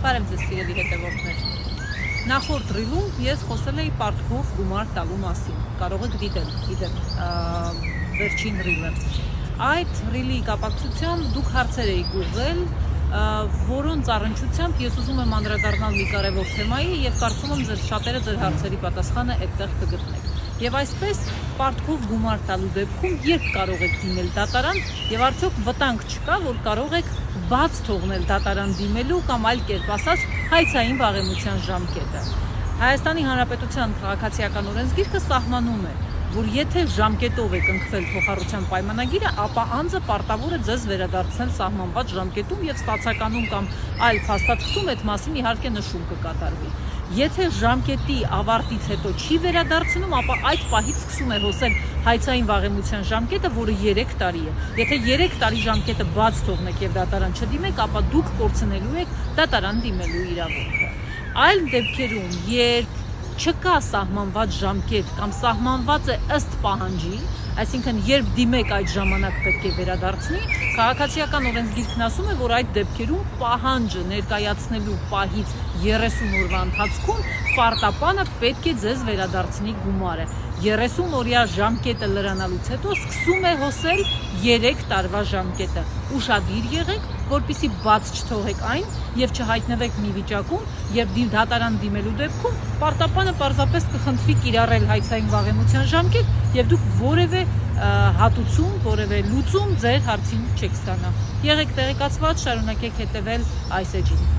Բարև ձեզ սիրելի հետևորդներ։ Նախորդ ռիլում ես խոսել էի պարտքով գումար տալու մասին։ Կարող եք դիտել վերջին ռիլը։ Այդ ռիլի կապակցությամբ դուք հարցեր եք ուղղել, որոնց առնչությամբ ես ուզում եմ անդրադառնալ մի կարևոր թեմայի եւ կարծում եմ ձեր շատերը ձեր հարցերի պատասխանը այդտեղ կգտնեք։ Եվ այսպես պարտքով գումար տալու դեպքում երբ կարող եք դիմել դատարան եւ արդյոք վտանգ չկա, որ կարող եք բաց թողնել դատարան դիմելու կամ այլ կերպ ասած հայցային վաղեմության ժամկետը։ Հայաստանի Հանրապետության քաղաքացիական օրենսգիրքը սահմանում է, որ եթե ժամկետով եք ընկվել փոխառության պայմանագիրը, ապա անձը պարտավոր է ձեզ վերադարձնել սահմանված ժամկետում եւ ստացականում կամ այլ փաստաթղթում այդ մասին իհարկե նշում կկատարվի։ Եթե ժամկետի ավարտից հետո չի վերադարձնում, ապա այդ պահից սկսում է հոսել հայցային վաղեմության ժամկետը, որը 3 տարի է։ Եթե 3 տարի ժամկետը բաց թողնեք եւ դատարան չդիմեք, ապա դուք կորցնելու եք դատարան դիմելու իրավունքը։ Այլ դեպքերում, երբ չկա սահմանված ժամկետ կամ սահմանված է ըստ պահանջի, այսինքն երբ դիմեք այդ ժամանակ պետք է վերադարձնի, քաղաքացիական օրենսգիրքն ասում է, որ այդ դեպքերում պահանջը ներկայացնելու պահից 30 օրվա ընթացքում պարտապանը պետք է ձեզ վերադարձնի գումարը։ 30 օրյա ժամկետը լրանալուց հետո սկսում է հոսել 3 տարվա ժամկետը։ Ուշադիր եղեք, որպեսզի բաց չթողեք այն եւ չհայտնվեք մի վիճակում, երբ դատարան դիմելու դեպքում պարտապանը պարզապես կխնդրի կիրառել հայցային վաղեմության ժամկետ եւ դուք որևէ հատուցում, որևէ լուծում ձեր հարցին չեք ստանա։ Եղեք տեղեկացված, շարունակեք հետևել այս էջին։